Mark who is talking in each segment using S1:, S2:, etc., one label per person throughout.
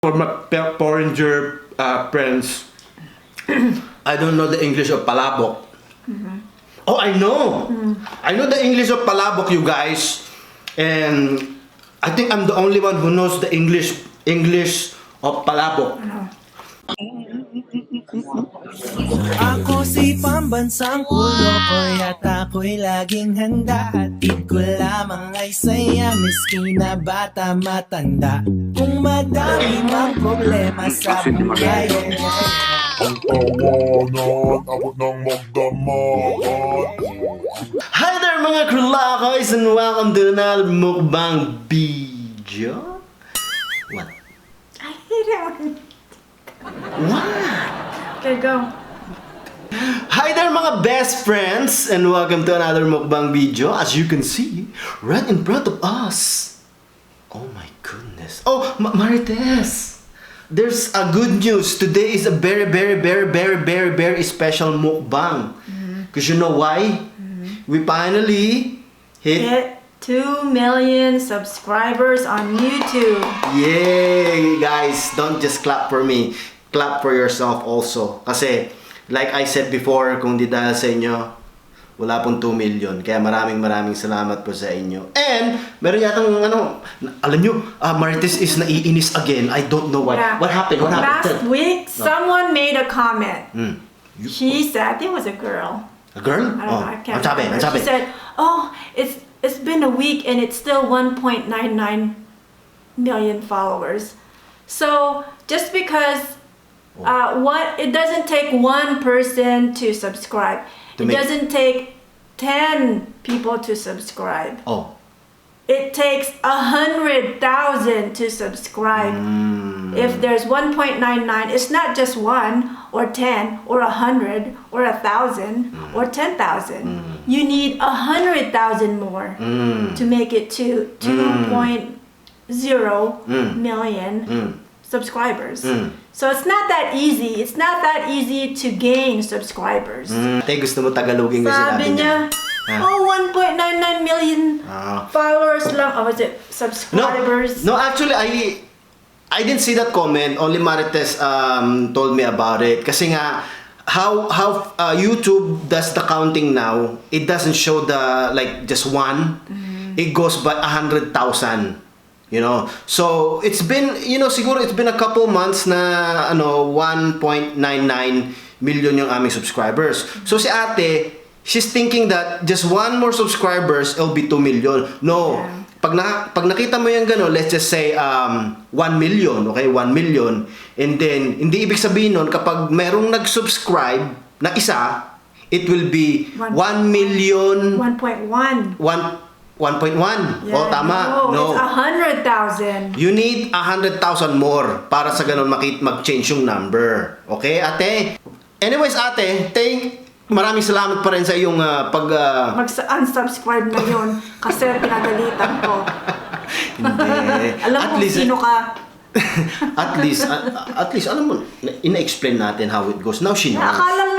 S1: For my foreigner friends, I don't know the English of Palabok. Oh, I know! I know the English of Palabok, you guys. And I think I'm the only one who knows the English of Palabok.
S2: Ako si pambansang ulo ko at ako'y laging handa. Hatid ko lamang ay saya, miski na bata matanda. Kung madami mang problema sa buhay,
S3: ang tawanan, abot ng magdamakan.
S1: Hi there mga krulakoys and welcome to another mukbang video. What?
S4: I hate it.
S1: What?
S4: Okay, go.
S1: Hi there mga best friends and welcome to another mukbang video. As you can see, right in front of us. Oh my goodness. Oh, Marites. There's a good news. Today is a very special mukbang. Because you know why? We finally hit
S4: 2 million subscribers on YouTube.
S1: Yay! Guys, don't just clap for me. Clap for yourself also. Kasi, like I said before, kung di dahil sa inyo, wala pong 2 million. Kaya maraming salamat po sa inyo. And, meron yatang, alam nyo, Marites is naiinis again. I don't know why.
S4: Yeah.
S1: What happened?
S4: Last week, someone made a comment.
S1: You-
S4: She said, I think it was a girl.
S1: A girl?
S4: I don't know, I can't
S1: ang sabi,
S4: remember.
S1: ang sabi.
S4: She said, oh, it's been a week and it's still 1.99 million followers. So, just because it doesn't take one person to subscribe.
S1: To
S4: It
S1: make-
S4: doesn't take 10 people to subscribe.
S1: Oh.
S4: It takes 100,000 to subscribe. If there's 1.99, it's not just 1 or 10 or 100 or 1,000 or 10,000. You need 100,000 more to make it to 2.0 million subscribers. So it's not that easy. It's not that easy to gain subscribers.
S1: Ate, gusto mo Tagalogin yung sinabi
S4: Sabi niya, oh, 1.99 million followers lang. Oh, was it subscribers?
S1: No, actually, I didn't see that comment. Only Marites told me about it. Kasi nga, how YouTube does the counting now, it doesn't show the, like, just one. It goes by 100,000. You know, so it's been, siguro it's been a couple months na 1.99 million yung aming subscribers. So si ate, she's thinking that just one more subscribers, it'll be 2 million. No.
S4: Yeah.
S1: Pag nakita mo yung gano'n, let's just say 1 million, okay? 1 million. And then, hindi ibig sabihin nun, kapag merong nag-subscribe na isa, it will be 1 million...
S4: 1.1.
S1: 1.1.
S4: Yeah,
S1: Oh, tama.
S4: No, it's 100,000.
S1: You need 100,000 more para sa ganun mag-change yung number. Okay, ate? Anyways, ate, maraming salamat pa rin sa iyong
S4: Mag-unsubscribe na yun kasi pinagalitan ko.
S1: Hindi.
S4: Alam
S1: At
S4: ko
S1: least,
S4: sino ka.
S1: at least, alam mo, ina-explain natin how it goes. Now she knows.
S4: Akala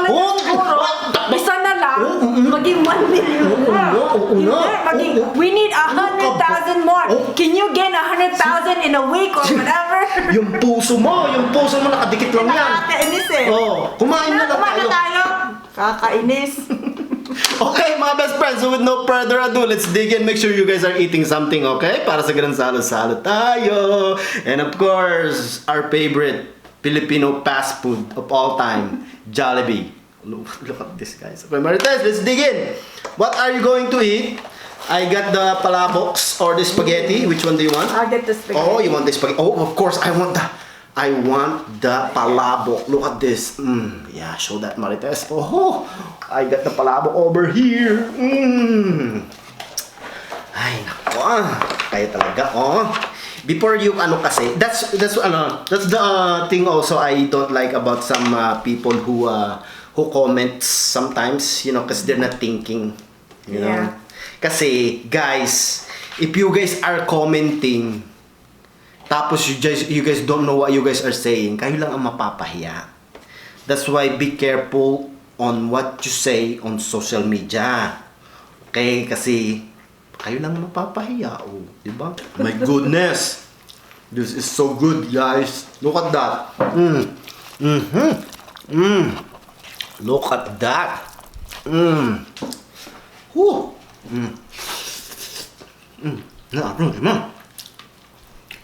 S1: Oh,
S4: niya siguro, isa na lang, maging 1 million na.
S1: Oo nga.
S4: Hindi, we need 100,000 more. Can you gain 100,000 in a week or whatever?
S1: Yung puso mo nakadikit lang yan.
S4: Nakakainis eh.
S1: Oh, kumain na lang tayo.
S4: Kakainis.
S1: Okay, mga best friends, so with no further ado, let's dig in. Make sure you guys are eating something, okay? Para sa ganun salo-salo tayo. And of course, our favorite Filipino fast food of all time, Jollibee. Look at this, guys. Okay, Marites, let's dig in. What are you going to eat? I got the palaboks or the spaghetti. Which one do you want?
S4: I'll get the spaghetti.
S1: Oh, you want the spaghetti? Oh, of course, I want the palabok. Look at this. Yeah, show that, Marites. Oh, I got the palabok over here. Ay, nako. Kaya talaga, oh. Before you, kasi, that's the thing also I don't like about some people who comments sometimes, because they're not thinking, you know.
S4: Yeah.
S1: Kasi, guys, if you guys are commenting, tapos you guys don't know what you guys are saying, kayo lang ang mapapahiya. That's why be careful on what you say on social media. Okay? Kasi kayo lang mapapahiya, oh, di ba? My goodness. This is so good, guys. Look at that. Look at that. Whew.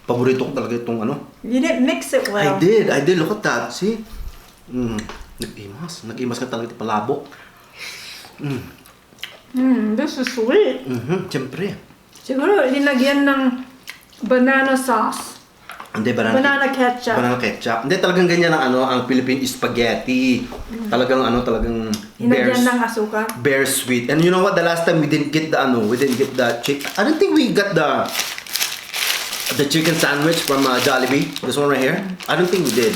S1: Paborito ko talaga itong ano.
S4: You didn't mix it well.
S1: I did. Look at that. See? Nag-imas ka talaga ito palabok.
S4: This is sweet.
S1: Siyempre.
S4: Siguro, linagyan ng banana sauce.
S1: Hindi,
S4: Banana ketchup.
S1: Banana ketchup. Hindi, talagang ganyan ang ano, ang Philippine spaghetti. Talagang
S4: Linagyan ng asukar.
S1: bare sweet. And you know what? The last time we didn't get the chicken. I don't think we got the chicken sandwich from Jollibee. This one right here. I don't think we did.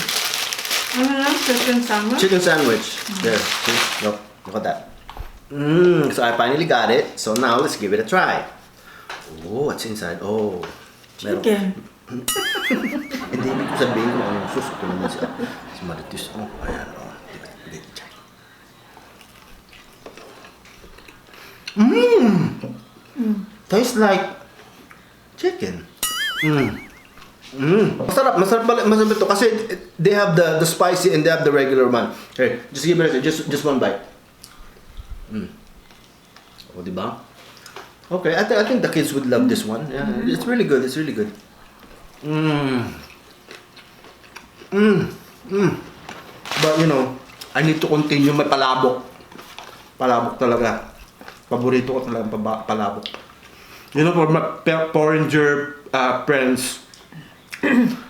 S4: Chicken sandwich.
S1: Chicken sandwich. There. See? Look at that. So I finally got it. So now let's give it a try. Oh, what's inside? Oh.
S4: Chicken.
S1: Hindi ko sabihin kung anong sauce. Ito naman si Marites. Oh, ayan. Oh. Tastes like chicken. Masarap ito kasi they have the spicy and they have the regular one. Here, just give it just one bite. Oh, diba? Okay, I think the kids would love this one. Yeah, it's really good. It's really good. But you know, I need to continue my palabok. Palabok talaga. Paborito ko talaga palabok. You know, for my foreigner friends,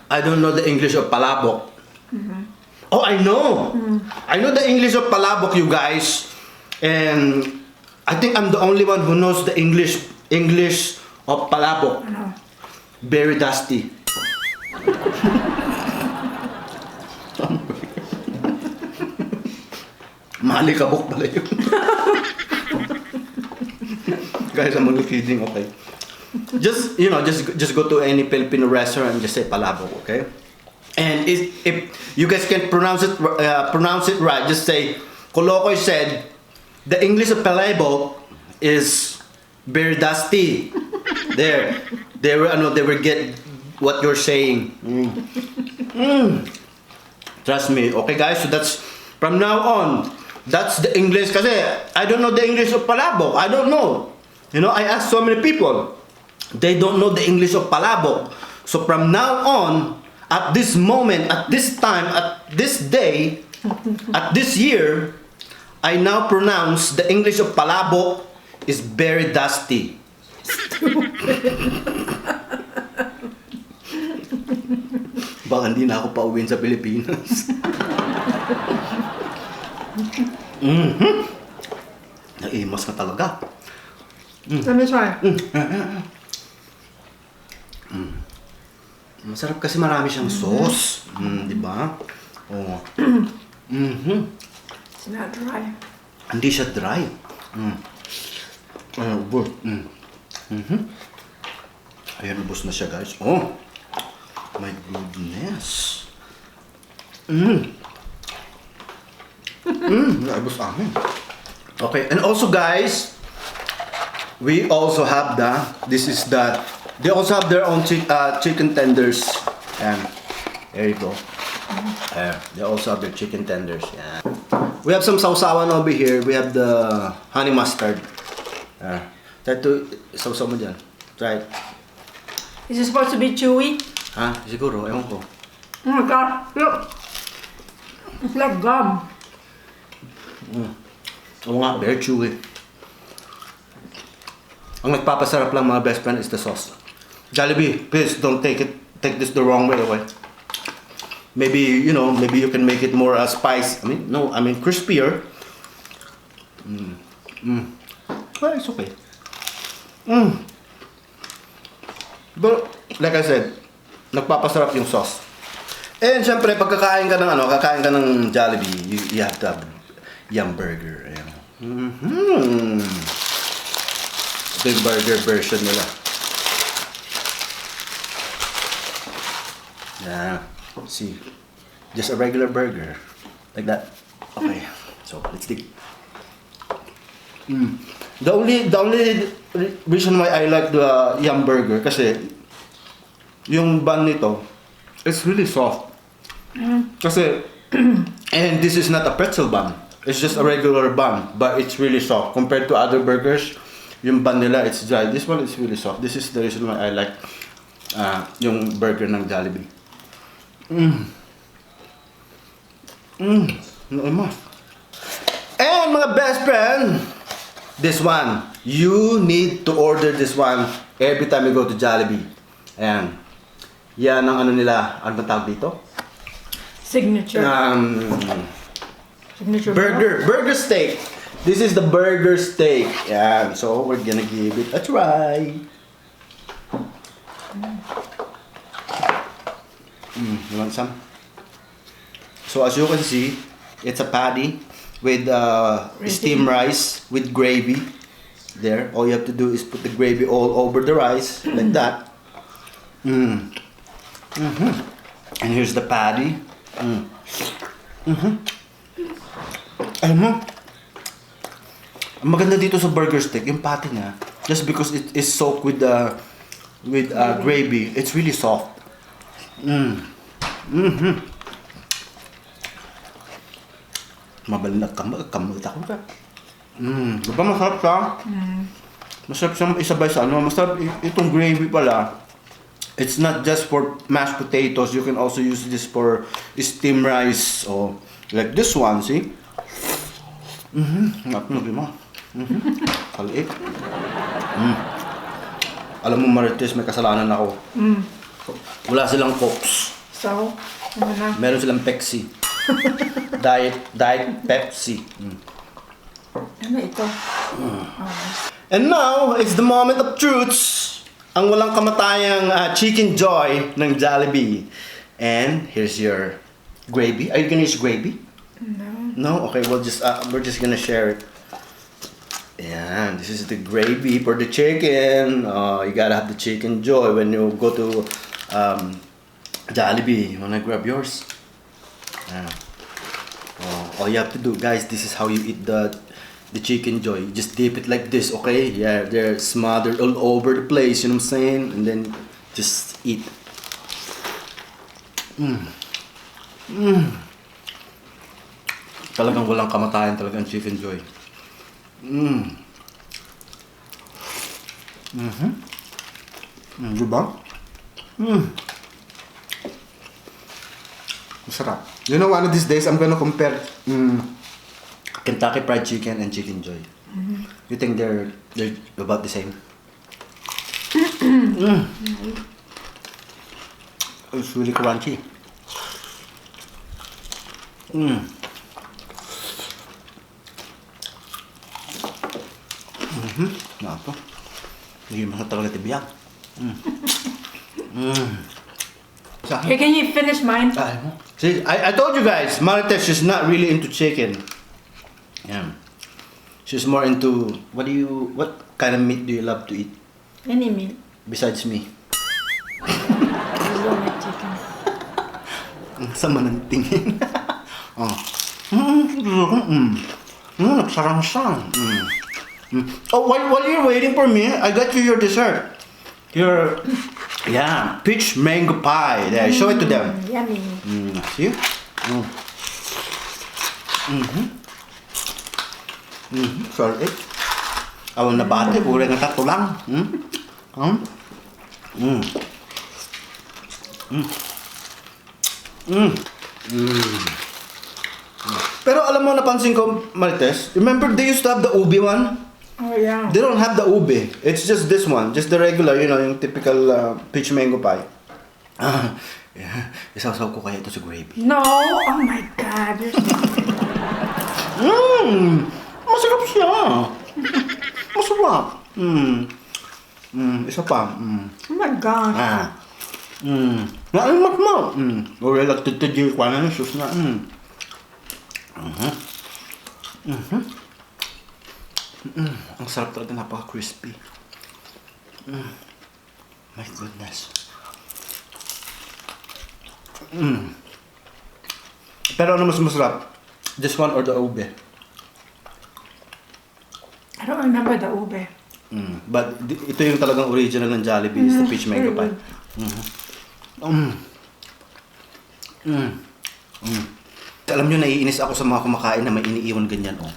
S1: I don't know the English of palabok. Oh, I know. I know the English of palabok, you guys. And I think I'm the only one who knows the English of palabok. Very dusty. Malikabok pala yun. Guys, I'm only kidding, okay? Just, you know, just go to any Filipino restaurant and just say palabok, okay? And if you guys can pronounce it right, just say, Kolokoy said, the English of palabok is very dusty. They will get what you're saying. Trust me, okay guys? So that's, from now on, that's the English. Kasi I don't know the English of palabok. I don't know. You know, I asked so many people. They don't know the English of palabok. So from now on, at this moment, at this time, at this day, at this year, I now pronounce the English of palabok is very dusty. Baka hindi na ako pauwiin sa Pilipinas. Naimas na talaga.
S4: Let me try.
S1: Masarap kasi marami siyang sauce. Di ba? Oh.
S4: It's not dry.
S1: Hindi siya dry. Good. Ayan, ubos na siya, guys. Oh. My goodness. Ubos amin. Okay, and also, guys, we also have they also have their own chicken tenders. And there you go. They also have their chicken tenders. Yeah. We have some sausawan over here. We have the honey mustard. Try to sausaw mo dyan. Try it.
S4: Is it supposed to be chewy?
S1: Ha? Siguro, ewan ko.
S4: Oh my god, look. It's like gum.
S1: Oo nga, very chewy. Ang nagpapasarap lang mga best friend is the sauce. Jollibee, please don't take this the wrong way, okay? Maybe, you know, maybe you can make it more spice. I mean crispier. Well, it's okay. But, like I said, nagpapasarap yung sauce. And syempre, pag kakain ka ng Jollibee, you have to have yum burger. Ayan. Ito yung burger version nila. Yeah. See, just a regular burger. Like that. Okay. So, let's dig. The only reason why I like the yum burger kasi yung bun nito, it's really soft. Kasi, and this is not a pretzel bun. It's just a regular bun, but it's really soft. Compared to other burgers, yung bun nila, it's dry. This one is really soft. This is the reason why I like yung burger ng Jollibee. And mga best friend, this one, you need to order this one every time you go to Jollibee. Ayan. Yan ang ano nila, ano tawag dito?
S4: Signature. Signature
S1: Burger steak. This is the burger steak. Yan. So we're gonna give it a try. You want some? So as you can see, it's a patty with steamed rice with gravy. There, all you have to do is put the gravy all over the rice like that. And here's the patty. Alam mo, ang maganda dito sa burger steak, yung patty niya, just because it is soaked with gravy, it's really soft. Mabalinat kamot ako ka. Diba masarap siya? Masarap siya isabay sa ano. Masarap itong gravy pala. It's not just for mashed potatoes. You can also use this for steamed rice. Or like this one, see? Natin mo. Kaliit. Alam mo Marites, may kasalanan ako. Wala silang Cokes.
S4: So, ano na?
S1: Meron silang Pepsi. Diet Pepsi.
S4: Ano ito?
S1: And now, it's the moment of truth. Ang walang kamatayang Chickenjoy ng Jollibee. And here's your gravy. Are you gonna use gravy?
S4: No.
S1: No? Okay, we're just gonna share it. Yeah, this is the gravy for the chicken. You gotta have the Chickenjoy when you go to Jollibee. You wanna grab yours? All you have to do, guys, this is how you eat the Chickenjoy. You just dip it like this, okay? Yeah, they're smothered all over the place, you know what I'm saying? And then just eat. Talagang walang kamatayan talagang Chickenjoy. Diba? Masarap. You know, one of these days, I'm gonna compare Kentucky Fried Chicken and Chickenjoy. You think they're about the same? It's really crunchy. Nato. Hindi mo talaga tibiyang.
S4: Okay, can you finish mine?
S1: See, I told you guys, Marites is not really into chicken. Yeah. She's more into what kind of meat do you love to eat
S4: Any meat.
S1: besides me?
S4: I don't like chicken.
S1: Ang sama ng tingin. Nagsarang-sarang. Oh, while you're waiting for me, I got you your dessert. Peach mango pie. There, show it to them.
S4: Yummy.
S1: See? Sorry. Awan na bate, pura nga tato lang. Pero alam mo, napansin ko, Marites, remember they used to have the ube one?
S4: Oh yeah.
S1: They don't have the ube. It's just this one. Just the regular, yung typical peach mango pie. Yeah. Isasaw ko kaya ito sa gravy.
S4: No. Oh my God. You're so...
S1: Masarap siya. Masarap. Isa pa.
S4: Oh my God.
S1: Naimat mo. Uri lagtutod yung kwanan ng sus na. Ang sarap talaga, napaka-crispy. My goodness. Pero ano mas masarap? This one or the ube?
S4: I don't remember the ube.
S1: But ito yung talagang original ng Jollibee, is the peach mango pie. Alam nyo, naiinis ako sa mga kumakain na may iniiwan ganyan, oh.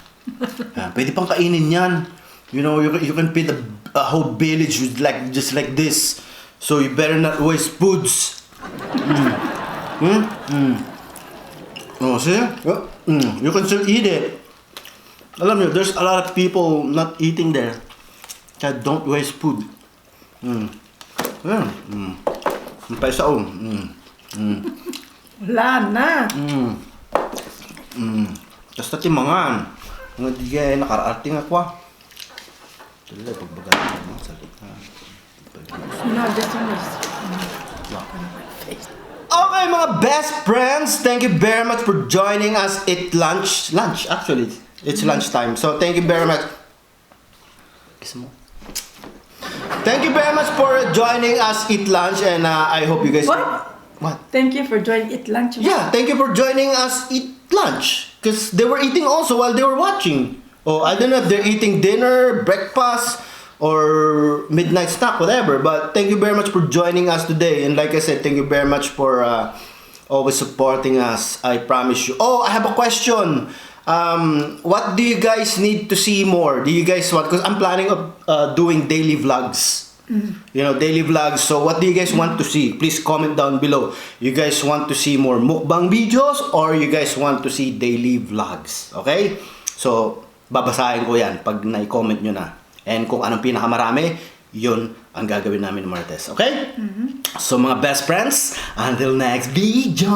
S1: Pwede pang kainin yan. You know, you can feed a whole village with just like this. So you better not waste foods. Oh, see? You can still eat it. Alam nyo, there's a lot of people not eating there. Kaya don't waste food. Ang paisa, oh.
S4: Wala na.
S1: Basta timangan. Mga digay, nakarating ako ah. Tuloy, pagbagal mo sa salita.
S4: No, this one is...
S1: Okay, mga best friends, thank you very much for joining us at lunch. Lunch, actually. It's lunchtime. So, thank you very much. Kiss mo. Thank you very much for joining us eat lunch, and I hope you guys... What?
S4: Thank you for joining Eat Lunch.
S1: Yeah, thank you for joining us eat lunch. Because they were eating also while they were watching. Oh, I don't know if they're eating dinner, breakfast, or midnight snack, whatever. But thank you very much for joining us today. And like I said, thank you very much for always supporting us. I promise you. Oh, I have a question. What do you guys need to see more? Do you guys want? Because I'm planning of doing daily vlogs. You know, daily vlogs. So what do you guys want to see? Please comment down below. You guys want to see more mukbang videos or you guys want to see daily vlogs? Okay? So, babasahin ko yan pag na-comment nyo na. And kung anong pinakamarami, yun ang gagawin namin ng Martes. Okay? So mga best friends, until next video.